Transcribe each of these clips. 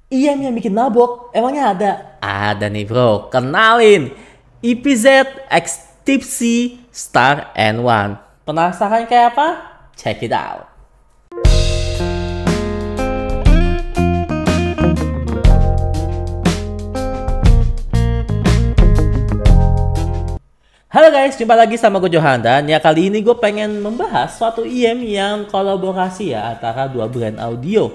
IM yang bikin mabok, emangnya ada? Ada nih bro, kenalin EPZ X Tipsy Star N1. Penasaran kayak apa? Check it out. Halo guys, jumpa lagi sama gue Johan, dan ya kali ini gue pengen membahas suatu IM yang kolaborasi ya antara dua brand audio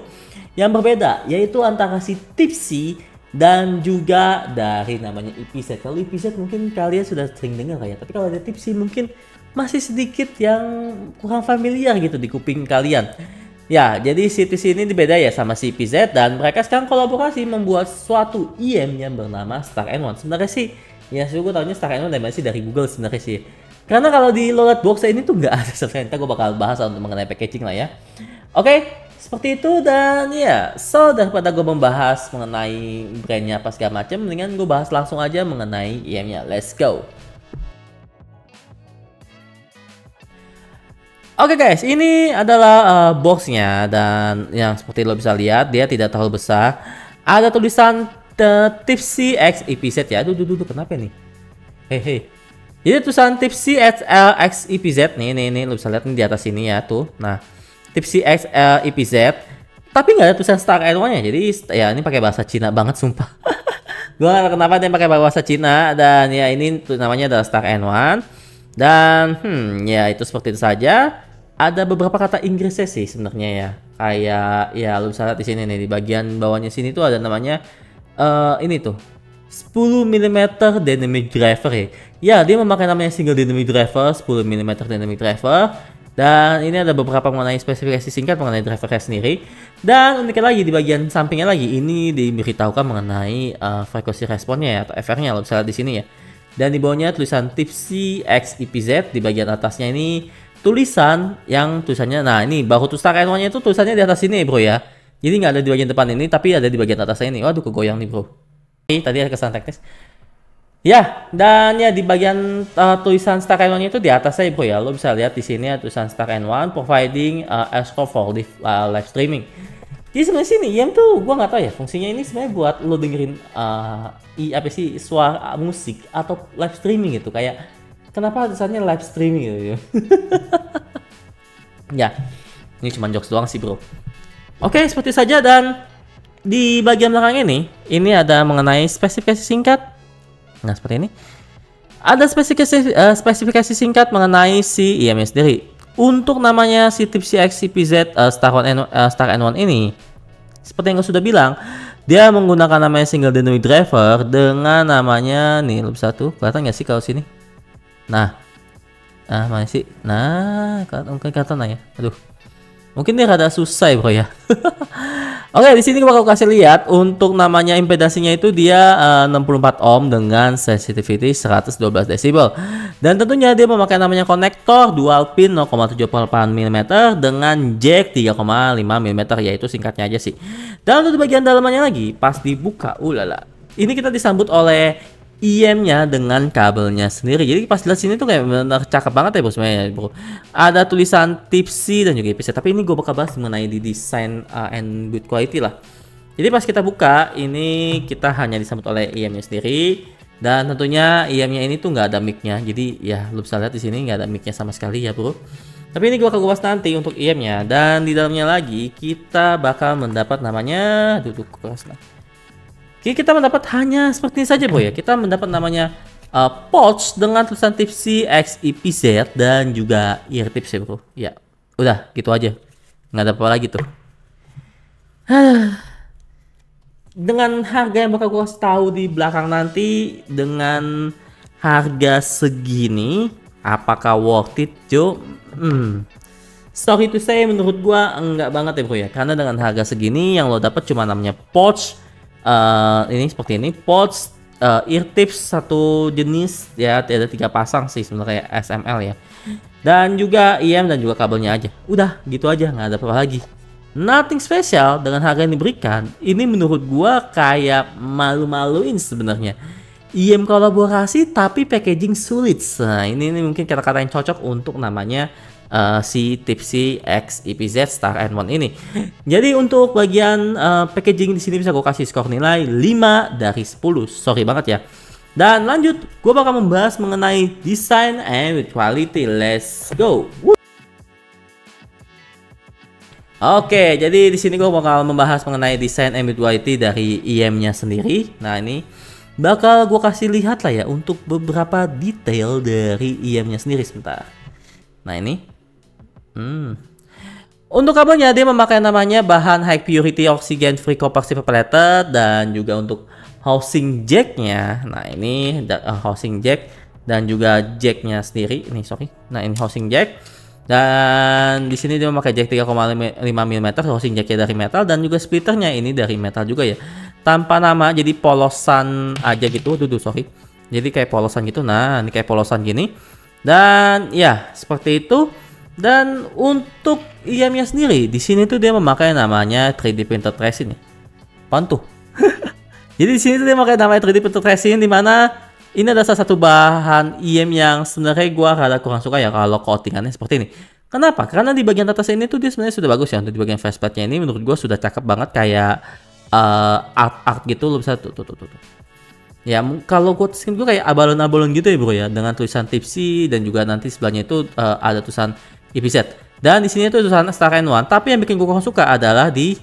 yang berbeda, yaitu antara si Tipsy dan juga dari namanya EPZ. Kalau EPZ mungkin kalian sudah sering dengar ya, tapi kalau ada Tipsy mungkin masih sedikit yang kurang familiar gitu di kuping kalian. Ya, jadi si Tipsy ini beda ya sama si EPZ, dan mereka sekarang kolaborasi membuat suatu IM yang bernama Star N1. Sebenarnya sih ya, gue tahunya Star N1 dari Google sebenarnya sih. Karena kalau di Lolet Box ini tuh nggak ada sebenarnya. Gue bakal bahas untuk mengenai packaging lah ya. Oke, seperti itu, dan ya, so daripada gue membahas mengenai brandnya apa segala macam, mendingan gue bahas langsung aja mengenai IM-nya. Let's go. Oke guys, ini adalah boxnya, dan yang seperti lo bisa lihat dia tidak terlalu besar. Ada tulisan Tipsy X EPZ ya. Aduh, kenapa nih? Hehe. Jadi tulisan Tipsy X EPZ nih, lo bisa lihat nih di atas sini ya tuh. Nah, Tipsy X EPZ, tapi nggak ada tulisan Star N1 nya. Jadi ya ini pakai bahasa Cina banget sumpah. Gue nggak tahu kenapa dia pakai bahasa Cina, dan ya ini tuh namanya adalah Star N1. Dan ya itu seperti itu saja. Ada beberapa kata Inggrisnya sih sebenarnya ya. Kayak ya lu bisa lihat di sini nih, di bagian bawahnya sini tuh ada namanya ini tuh 10 mm dynamic driver ya. Ya, dia memakai namanya single dynamic driver, 10 mm dynamic driver. Dan ini ada beberapa mengenai spesifikasi singkat mengenai drivernya sendiri. Dan uniknya lagi di bagian sampingnya lagi, ini diberitahukan mengenai frekuensi responnya ya, atau FR-nya lo bisa lihat di sini ya. Dan di bawahnya tulisan Tipsy X EPZ, di bagian atasnya ini tulisan yang tulisannya, nah ini baru tuh Star N1 nya itu tulisannya di atas sini bro ya. Jadi nggak ada di bagian depan ini, tapi ada di bagian atasnya ini. Waduh, kegoyang nih bro. Tadi ada kesan teknis. Ya, dan ya di bagian tulisan Star N1 nya itu di atasnya bro ya. Lo bisa lihat di sini ya tulisan Star N1 providing escort for live streaming. Jadi sebenarnya sini IM tuh gua nggak tahu ya fungsinya ini sebenarnya buat lo dengerin apa sih, suara musik atau live streaming gitu. Kayak kenapa tulisannya live streaming gitu ya. Ya, ini cuma jokes doang sih bro. Oke, seperti saja, dan di bagian belakang ini ada mengenai spesifikasi singkat. Nah, seperti ini. Ada spesifikasi singkat mengenai si IM-nya sendiri. Untuk namanya si Tipsy X EPZ Star N1 ini, seperti yang gue sudah bilang, dia menggunakan namanya single dynamic driver dengan namanya nih, lo bisa tuh kelihatan nggak sih kalau sini? Nah, mana sih? Nah, mungkin kelihatan lah ya. Aduh, mungkin dia rada susah ya bro ya. Oke, di sini gue bakal kasih lihat untuk namanya impedansinya itu dia 64 ohm dengan sensitivity 112 decibel. Dan tentunya dia memakai namanya konektor dual pin 0,78 mm dengan jack 3,5 mm, yaitu singkatnya aja sih. Dan untuk di bagian dalamnya lagi, pas dibuka, ulala, ini kita disambut oleh IM-nya dengan kabelnya sendiri. Jadi pas lihat sini tuh kayak benar cakep banget ya bro sebenarnya bro. Ada tulisan Tipsy dan juga EPZ. Tapi ini gue bakal bahas mengenai di desain and build quality lah. Jadi pas kita buka ini, kita hanya disambut oleh IM-nya sendiri. Dan tentunya IM-nya ini tuh nggak ada mic-nya. Jadi ya lu bisa lihat di sini nggak ada mic-nya sama sekali ya bro. Tapi ini gue bakal bahas nanti untuk IM-nya. Dan di dalamnya lagi kita bakal mendapat namanya, duduk keras lah. Oke, kita mendapat hanya seperti ini saja bro ya. Kita mendapat namanya pouch dengan tulisan Tipsy X EPZ dan juga ear tips ya bro. Ya, udah gitu aja. Nggak ada apa lagi tuh. Dengan harga yang bakal gue tahu di belakang nanti, dengan harga segini, apakah worth it Jo? Sorry to say, menurut gue enggak banget ya bro ya. Karena dengan harga segini yang lo dapat cuma namanya pouch. Ini seperti ini, pouch ear tips satu jenis ya, ada 3 pasang sih sebenarnya SML ya, dan juga IM dan juga kabelnya aja. Udah gitu aja, nggak ada apa-apa lagi, nothing special. Dengan harga yang diberikan ini menurut gua kayak malu-maluin sebenarnya. IM kolaborasi tapi packaging sulit. Nah ini mungkin kata-kata yang cocok untuk namanya si Tipsy X EPZ Star N1 ini. Jadi untuk bagian packaging di sini bisa gue kasih skor nilai 5 dari 10. Sorry banget ya. Dan lanjut, gue bakal membahas mengenai design and quality. Let's go. Oke, jadi di sini gue bakal membahas mengenai desain and build quality dari IM-nya sendiri. Nah, ini bakal gue kasih lihat lah ya untuk beberapa detail dari IM-nya sendiri sebentar. Nah, ini. Untuk kabelnya dia memakai namanya bahan high purity oxygen free copper silver plated, dan juga untuk housing jack-nya. Nah, ini housing jack dan juga jack-nya sendiri. Ini sorry. Nah, ini housing jack. Dan di sini dia memakai jack 3,5 mm, housing jacknya dari metal, dan juga splitternya ini dari metal juga ya. Tanpa nama, jadi polosan aja gitu. Sorry. Jadi kayak polosan gitu. Nah, ini kayak polosan gini. Dan ya, seperti itu. Dan untuk IM-nya sendiri, di sini tuh dia memakai namanya 3D printed resin ya. Apaan tuh? Jadi di sini tuh dia memakai namanya 3D printed resin, di mana ini adalah salah satu bahan IM yang sebenarnya gua rada kurang suka ya kalau coatingannya seperti ini. Kenapa? Karena di bagian atas ini tuh dia sebenarnya sudah bagus ya. Untuk di bagian faceplate-nya ini menurut gua sudah cakep banget, kayak art gitu. Lo bisa tuh. Ya kalau coating gua kayak abalon-abalon gitu ya bro ya, dengan tulisan Tipsy, dan juga nanti sebelahnya itu ada tulisan EPZ. Dan di sini tuh tulisan Star N1. Tapi yang bikin gua kurang suka adalah di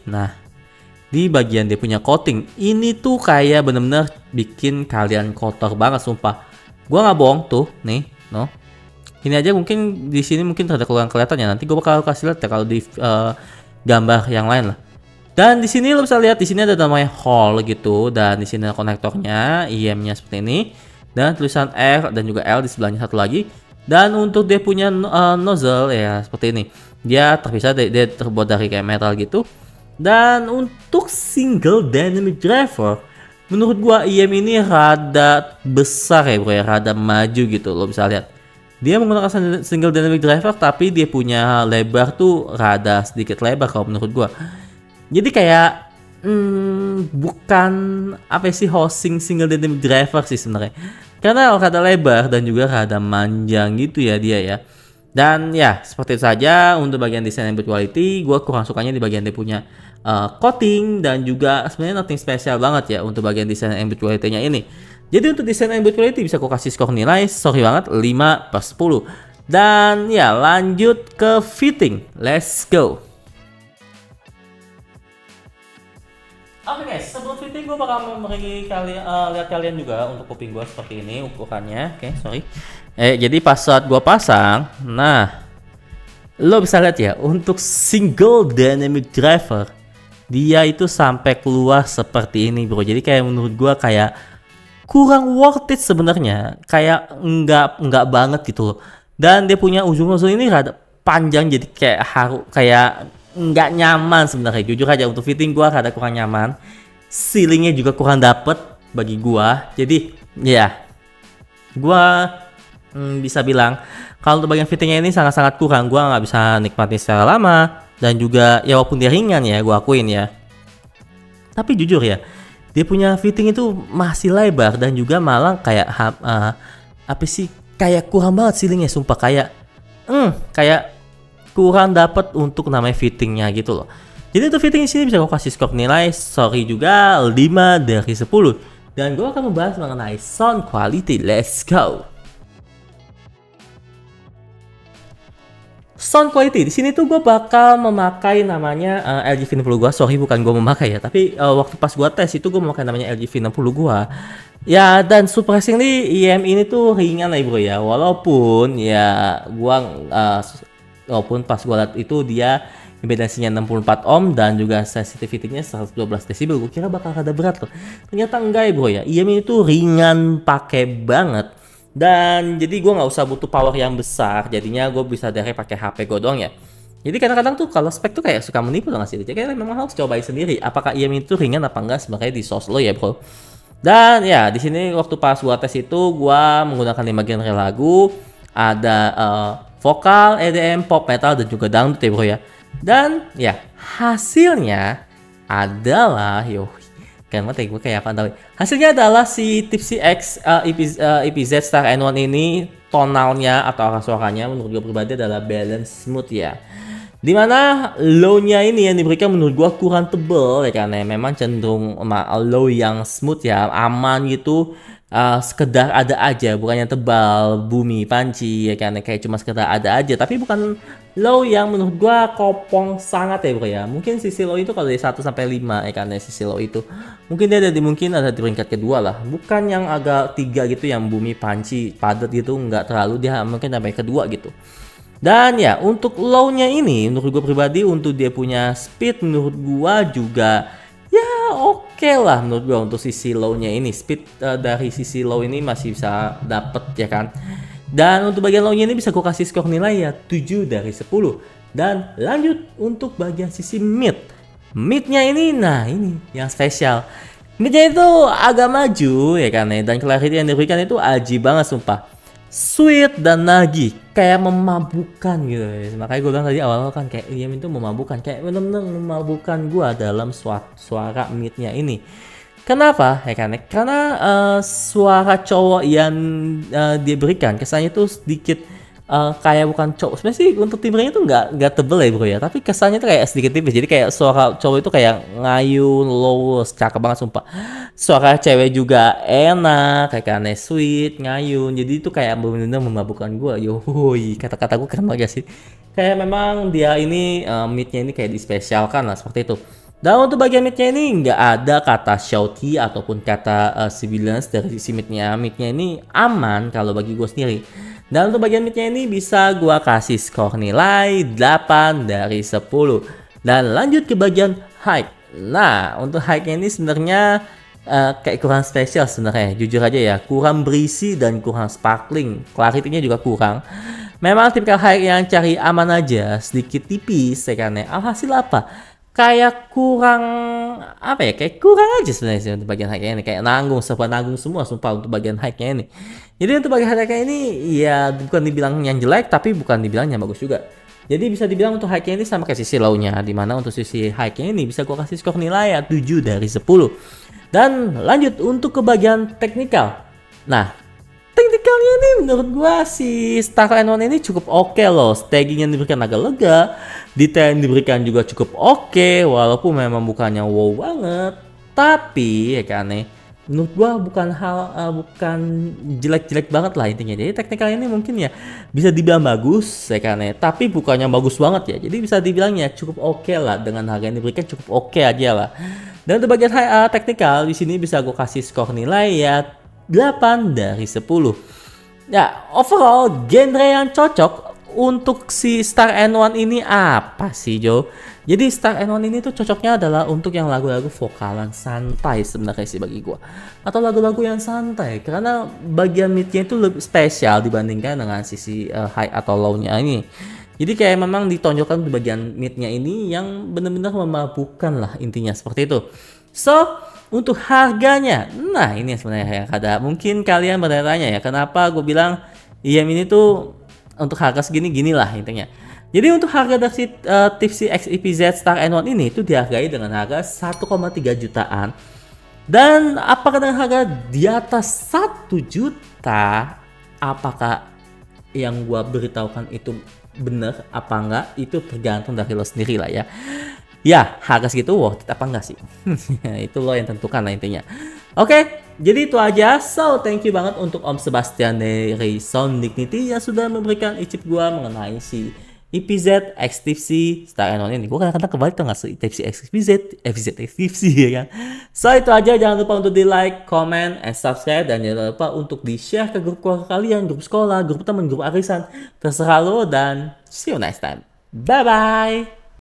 bagian dia punya coating. Ini tuh kayak bener-bener bikin kalian kotor banget sumpah. Gua nggak bohong tuh, nih, no. Ini aja mungkin di sini mungkin ada kurang kelihatan ya. Nanti gua bakal kasih lihat ya kalau di gambar yang lain lah. Dan di sini lo bisa lihat di sini ada namanya hole gitu, dan di sini ada konektornya, IM-nya seperti ini, dan tulisan R dan juga L di sebelahnya satu lagi. Dan untuk dia punya nozzle ya seperti ini. Dia terpisah, dia terbuat dari kayak metal gitu. Dan untuk single dynamic driver, menurut gua IM ini rada besar ya bro ya, rada maju gitu. Lo bisa lihat dia menggunakan single dynamic driver, tapi dia punya lebar tuh rada sedikit lebar kalau menurut gua. Jadi kayak bukan apa sih housing single dynamic driver sih sebenarnya, karena rada lebar dan juga rada manjang gitu ya dia ya. Dan ya seperti itu saja untuk bagian desain and build quality. Gue kurang sukanya di bagian dia punya coating, dan juga sebenarnya nothing spesial banget ya untuk bagian desain and build quality-nya ini. Jadi untuk desain and build quality bisa gue kasih skor nilai, sorry banget, 5/10. Dan ya lanjut ke fitting, let's go. Oke guys, sebelum fitting gue bakal memberi lihat kalian juga untuk kuping gue seperti ini ukurannya. Oke, sorry. Jadi pas saat gue pasang, nah lo bisa lihat ya, untuk single dynamic driver dia itu sampai keluar seperti ini bro. Jadi kayak menurut gue kayak kurang worth it sebenarnya, kayak enggak banget gitu loh. Dan dia punya ujung nozzle ini rada panjang, jadi kayak nggak nyaman sebenarnya. Jujur aja untuk fitting gua rada kurang nyaman. Ceilingnya juga kurang dapet bagi gua. Jadi ya gua bisa bilang kalau untuk bagian fittingnya ini sangat-sangat kurang. Gua nggak bisa nikmati secara lama, dan juga ya walaupun dia ringan ya gua akuin ya, tapi jujur ya dia punya fitting itu masih lebar, dan juga malah kayak apa sih, kayak kurang banget ceilingnya sumpah, kayak kurang dapat untuk namanya fittingnya gitu loh. Jadi untuk fitting di sini bisa gue kasih skor nilai, sorry juga, 5 dari 10. Dan gue akan membahas mengenai sound quality. Let's go. Sound quality di sini tuh gue bakal memakai namanya LG V60 gue. Sorry bukan gue memakai ya, tapi waktu pas gue tes itu gue memakai namanya LG V60 gue. Ya, dan surprisingly IM ini tuh ringan lah bro ya. Walaupun ya walaupun pas gue liat itu dia impedasinya 64 ohm dan juga sensitivity-nya 112 desibel. Gue kira bakal rada berat loh. Ternyata enggak ya bro ya. IM ini tuh ringan pakai banget. Dan jadi gue nggak usah butuh power yang besar. Jadinya gue bisa direct pakai HP gue doang ya. Jadi kadang-kadang tuh kalau spek tuh kayak suka menipu loh nggak sih. Jadi memang harus cobain sendiri. Apakah IM itu ringan apa enggak sebenarnya di source lo ya bro. Dan ya di sini waktu pas gua tes itu gua menggunakan 5 genre lagu, ada vokal, EDM, pop, metal, dan juga dangdut ya bro ya. Dan ya hasilnya adalah kan mati gue kayak apa tahu. Hasilnya adalah si Tipsy X EPZ Star N1 ini tonalnya atau arah suaranya menurut gue pribadi adalah balance smooth ya. Dimana low-nya ini yang diberikan menurut gua kurang tebel ya, karena memang cenderung low yang smooth ya, aman gitu, sekedar ada aja, bukannya tebal, bumi, panci ya, karena kayak cuma sekedar ada aja, tapi bukan low yang menurut gua kopong sangat ya bro ya. Mungkin sisi low itu kalau dari 1 sampai 5 ya, karena sisi low itu mungkin dia mungkin ada di peringkat kedua lah, bukan yang agak 3 gitu yang bumi, panci, padat gitu, nggak terlalu, dia mungkin sampai kedua gitu. Dan ya untuk low-nya ini menurut gue pribadi, untuk dia punya speed menurut gua juga ya oke lah menurut gua. Untuk sisi low-nya ini speed dari sisi low ini masih bisa dapet ya kan. Dan untuk bagian low-nya ini bisa gue kasih skor nilai ya 7 dari 10. Dan lanjut untuk bagian sisi mid. Mid-nya ini, nah ini yang spesial. Mid-nya itu agak maju ya kan ya, dan clarity yang diberikan itu aji banget sumpah. Sweet dan nagih, kayak memabukkan gitu ya. Makanya gue bilang tadi awal kan kayak IM itu memabukkan, kayak bener-bener memabukkan gue dalam suara mid-nya ini. Kenapa? Ya kan? Karena suara cowok yang dia berikan kesannya itu sedikit kayak bukan cowok. Sebenarnya sih untuk timbrenya itu nggak tebel ya bro ya, tapi kesannya itu kayak sedikit tipis. Jadi kayak suara cowok itu kayak ngayun, low, cakep banget sumpah. Suara cewek juga enak, kayak sweet, ngayun. Jadi itu kayak benar-benar memabukkan gue. Yoi, kata-kata gue keren banget sih. Kayak memang dia ini midnya ini kayak dispesialkan lah seperti itu. Dan untuk bagian midnya ini nggak ada kata shouty ataupun kata sibilance dari sisi midnya. Midnya ini aman kalau bagi gue sendiri. Dan untuk bagian midnya ini bisa gua kasih skor nilai 8 dari 10. Dan lanjut ke bagian high. Nah, untuk high-nya ini sebenarnya kayak kurang spesial sebenarnya. Jujur aja ya, kurang berisi dan kurang sparkling. Clarity-nya juga kurang. Memang tipikal high yang cari aman aja, sedikit tipis ya kan ya. Alhasil apa? Kayak kurang apa ya, kayak kurang aja sebenarnya untuk bagian high-nya ini, kayak nanggung semua sumpah untuk bagian high-nya ini. Jadi untuk bagian high-nya ini ya bukan dibilang yang jelek, tapi bukan dibilang yang bagus juga. Jadi bisa dibilang untuk high-nya ini sama kayak sisi low-nya, dimana untuk sisi high-nya ini bisa gua kasih skor nilai ya 7 dari 10. Dan lanjut untuk ke bagian teknikal. Nah, teknikalnya ini menurut gua si Star N1 ini cukup oke loh. Staging yang diberikan agak lega, detail yang diberikan juga cukup oke, walaupun memang bukannya wow banget, tapi ya kan nih, menurut gua bukan jelek-jelek banget lah intinya. Jadi teknikalnya ini mungkin ya bisa dibilang bagus ya kan nih, tapi bukannya bagus banget ya. Jadi bisa dibilang ya cukup oke lah, dengan harga yang diberikan cukup oke aja lah. Dan untuk bagian teknikal di sini bisa gua kasih skor nilai ya 8 dari 10. Ya, overall genre yang cocok untuk si Star N1 ini apa sih Jo? Jadi Star N1 ini tuh cocoknya adalah untuk yang lagu-lagu vokalan santai sebenarnya sih bagi gua. Atau lagu-lagu yang santai, karena bagian midnya itu lebih spesial dibandingkan dengan sisi high atau low-nya ini. Jadi kayak memang ditonjolkan di bagian midnya ini yang benar-benar memabukkan lah intinya seperti itu. So, untuk harganya, nah ini sebenarnya ya, mungkin kalian bertanya ya, kenapa gue bilang IM ini tuh untuk harga segini lah intinya. Jadi untuk harga dari Tipsy XEPZ Star N1 ini itu dihargai dengan harga 1,3 jutaan. Dan apakah dengan harga di atas 1 juta, apakah yang gua beritahukan itu benar apa enggak, itu tergantung dari lo sendiri lah ya. Ya, harga segitu worth it apa enggak sih? Itu lo yang tentukan lah intinya. Oke, jadi itu aja. So, thank you banget untuk Om Sebastian dari Sound Dignity yang sudah memberikan icip gua mengenai si EPZ X Tipsy Star N1 ini. Gua kadang-kadang kebalik tuh nggak sih, Tipsy X Tipsy ya kan. So, itu aja. Jangan lupa untuk di like, comment, and subscribe. Dan jangan lupa untuk di share ke grup keluarga kalian, grup sekolah, grup teman, grup arisan. Terserah lo, dan see you next time. Bye-bye.